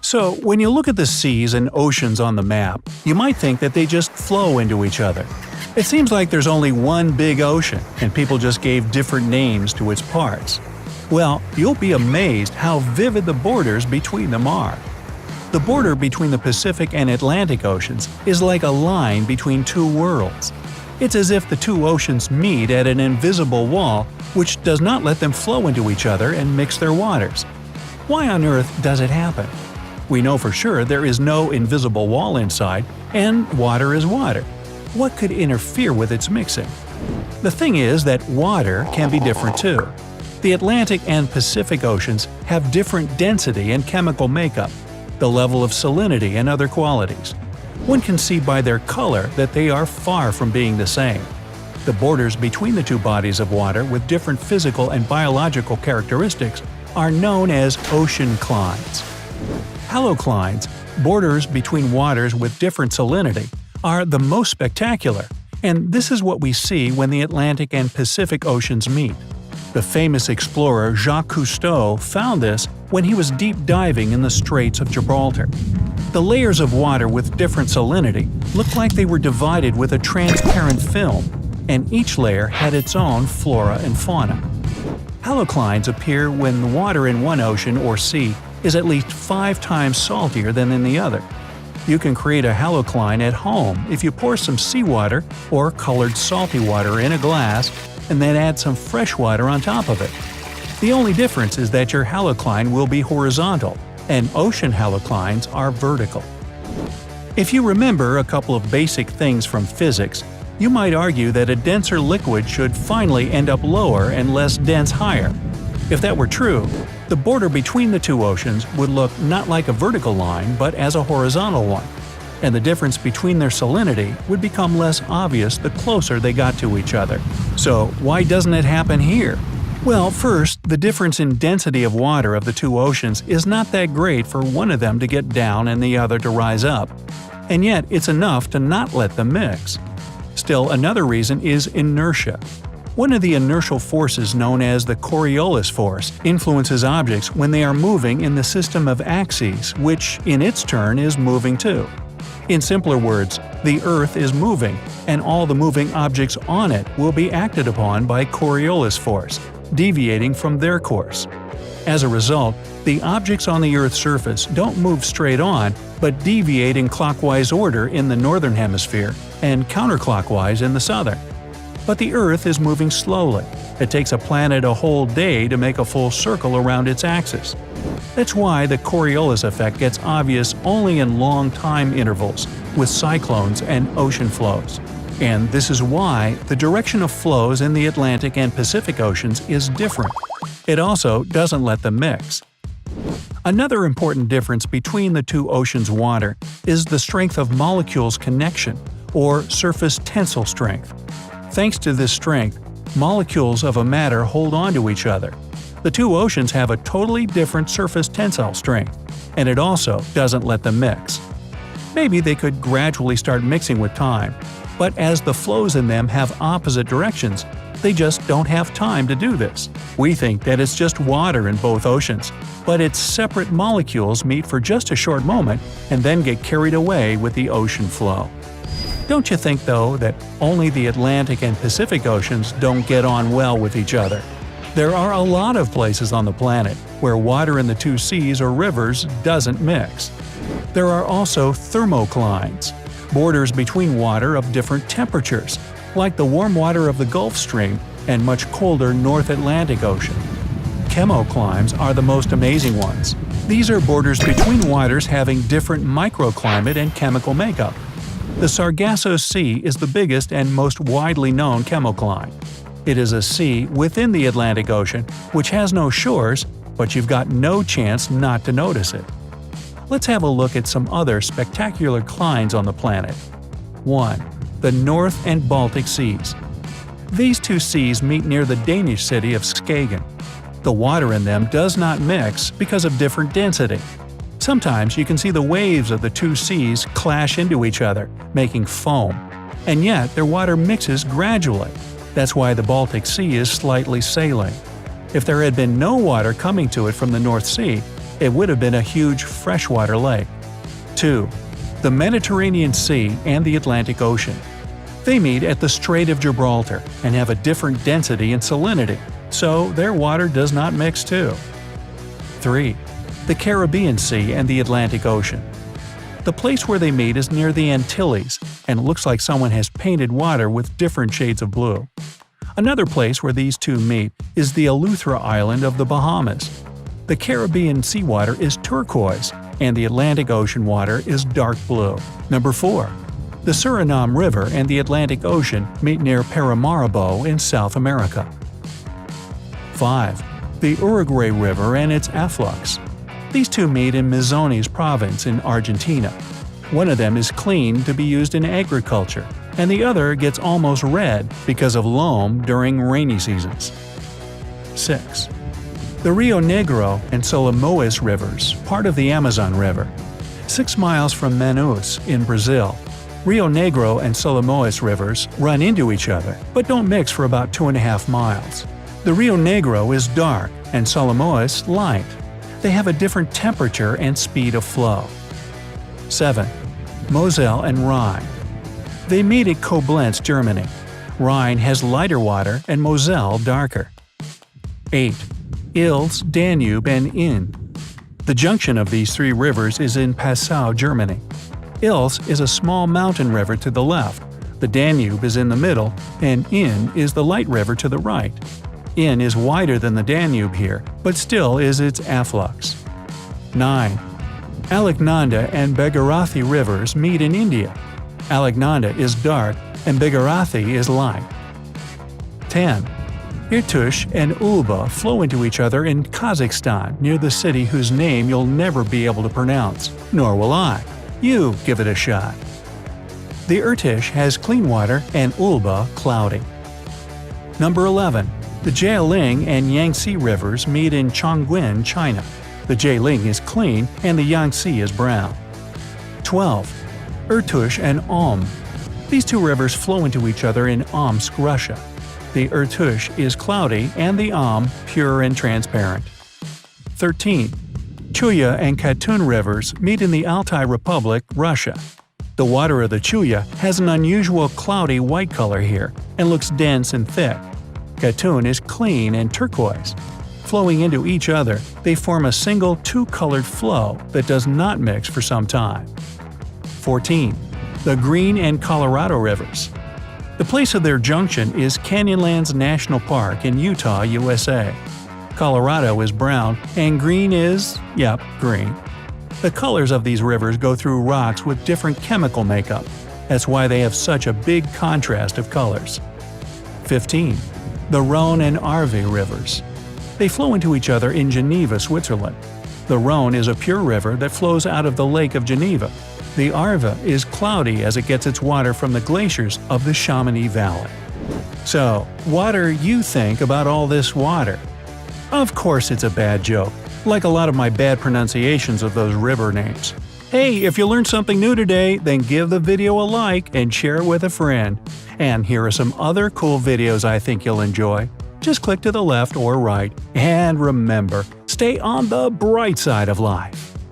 So, when you look at the seas and oceans on the map, you might think that they just flow into each other. It seems like there's only one big ocean, and people just gave different names to its parts. Well, you'll be amazed how vivid the borders between them are. The border between the Pacific and Atlantic Oceans is like a line between two worlds. It's as if the two oceans meet at an invisible wall which does not let them flow into each other and mix their waters. Why on earth does it happen? We know for sure there is no invisible wall inside, and water is water. What could interfere with its mixing? The thing is that water can be different too. The Atlantic and Pacific Oceans have different density and chemical makeup, the level of salinity and other qualities. One can see by their color that they are far from being the same. The borders between the two bodies of water with different physical and biological characteristics are known as oceanclines. Haloclines, borders between waters with different salinity, are the most spectacular, and this is what we see when the Atlantic and Pacific Oceans meet. The famous explorer Jacques Cousteau found this when he was deep diving in the Straits of Gibraltar. The layers of water with different salinity looked like they were divided with a transparent film, and each layer had its own flora and fauna. Haloclines appear when the water in one ocean or sea is at least 5 times saltier than in the other. You can create a halocline at home if you pour some seawater or colored salty water in a glass and then add some fresh water on top of it. The only difference is that your halocline will be horizontal, and ocean haloclines are vertical. If you remember a couple of basic things from physics, you might argue that a denser liquid should finally end up lower and less dense higher. If that were true, the border between the two oceans would look not like a vertical line but as a horizontal one, and the difference between their salinity would become less obvious the closer they got to each other. So why doesn't it happen here? Well, first, the difference in density of water of the two oceans is not that great for one of them to get down and the other to rise up. And yet, it's enough to not let them mix. Still, another reason is inertia. One of the inertial forces known as the Coriolis force influences objects when they are moving in the system of axes, which, in its turn, is moving too. In simpler words, the Earth is moving, and all the moving objects on it will be acted upon by Coriolis force, deviating from their course. As a result, the objects on the Earth's surface don't move straight on, but deviate in clockwise order in the northern hemisphere and counterclockwise in the southern. But the Earth is moving slowly. It takes a planet a whole day to make a full circle around its axis. That's why the Coriolis effect gets obvious only in long time intervals, with cyclones and ocean flows. And this is why the direction of flows in the Atlantic and Pacific Oceans is different. It also doesn't let them mix. Another important difference between the two oceans' water is the strength of molecules' connection, or surface tensile strength. Thanks to this strength, molecules of a matter hold on to each other. The two oceans have a totally different surface tensile strength, and it also doesn't let them mix. Maybe they could gradually start mixing with time, but as the flows in them have opposite directions, they just don't have time to do this. We think that it's just water in both oceans, but its separate molecules meet for just a short moment and then get carried away with the ocean flow. Don't you think, though, that only the Atlantic and Pacific Oceans don't get on well with each other? There are a lot of places on the planet where water in the two seas or rivers doesn't mix. There are also thermoclines, borders between water of different temperatures, like the warm water of the Gulf Stream and much colder North Atlantic Ocean. Chemoclimes are the most amazing ones. These are borders between waters having different microclimate and chemical makeup. The Sargasso Sea is the biggest and most widely known chemocline. It is a sea within the Atlantic Ocean which has no shores, but you've got no chance not to notice it. Let's have a look at some other spectacular clines on the planet. 1. The North and Baltic Seas. These two seas meet near the Danish city of Skagen. The water in them does not mix because of different density. Sometimes you can see the waves of the two seas clash into each other, making foam. And yet their water mixes gradually. That's why the Baltic Sea is slightly saline. If there had been no water coming to it from the North Sea, It would have been a huge freshwater lake. 2. The Mediterranean Sea and the Atlantic Ocean. They meet at the Strait of Gibraltar and have a different density and salinity, so their water does not mix too. 3. The Caribbean Sea and the Atlantic Ocean. The place where they meet is near the Antilles, and it looks like someone has painted water with different shades of blue. Another place where these two meet is the Eleuthera Island of the Bahamas. The Caribbean seawater is turquoise, and the Atlantic Ocean water is dark blue. Number 4. The Suriname River and the Atlantic Ocean meet near Paramaribo in South America. 5. The Uruguay River and its afflux. These two meet in Misiones province in Argentina. One of them is clean to be used in agriculture, and the other gets almost red because of loam during rainy seasons. 6. The Rio Negro and Solimões rivers, part of the Amazon River. 6 miles from Manaus in Brazil, Rio Negro and Solimões rivers run into each other, but don't mix for about 2.5 miles. The Rio Negro is dark and Solimões light. They have a different temperature and speed of flow. 7. Moselle and Rhine. They meet at Koblenz, Germany. Rhine has lighter water and Moselle darker. 8. Ilz, Danube, and Inn. The junction of these 3 rivers is in Passau, Germany. Ilz is a small mountain river to the left, the Danube is in the middle, and Inn is the light river to the right. Inn is wider than the Danube here, but still is its afflux. 9. Alaknanda and Bhagirathi rivers meet in India. Alaknanda is dark and Bhagirathi is light. 10. Irtush and Ulba flow into each other in Kazakhstan near the city whose name you'll never be able to pronounce, nor will I. You give it a shot. The Irtysh has clean water and Ulba cloudy. Number 11. The Jialing and Yangtze rivers meet in Chongqing, China. The Jialing is clean and the Yangtze is brown. 12. Irtysh and Om. These 2 rivers flow into each other in Omsk, Russia. The Irtysh is cloudy and the Om pure and transparent. 13. Chuya and Katun rivers meet in the Altai Republic, Russia. The water of the Chuya has an unusual cloudy white color here and looks dense and thick. Katun is clean and turquoise. Flowing into each other, they form a single 2-colored flow that does not mix for some time. 14. The Green and Colorado rivers. The place of their junction is Canyonlands National Park in Utah, USA. Colorado is brown and green is, green. The colors of these rivers go through rocks with different chemical makeup. That's why they have such a big contrast of colors. 15. The Rhone and Arve rivers. They flow into each other in Geneva, Switzerland. The Rhone is a pure river that flows out of the Lake of Geneva. The Arve is cloudy as it gets its water from the glaciers of the Chamonix Valley. So, what do you think about all this water? Of course it's a bad joke, like a lot of my bad pronunciations of those river names. Hey, if you learned something new today, then give the video a like and share it with a friend. And here are some other cool videos I think you'll enjoy. Just click to the left or right, and remember, stay on the bright side of life.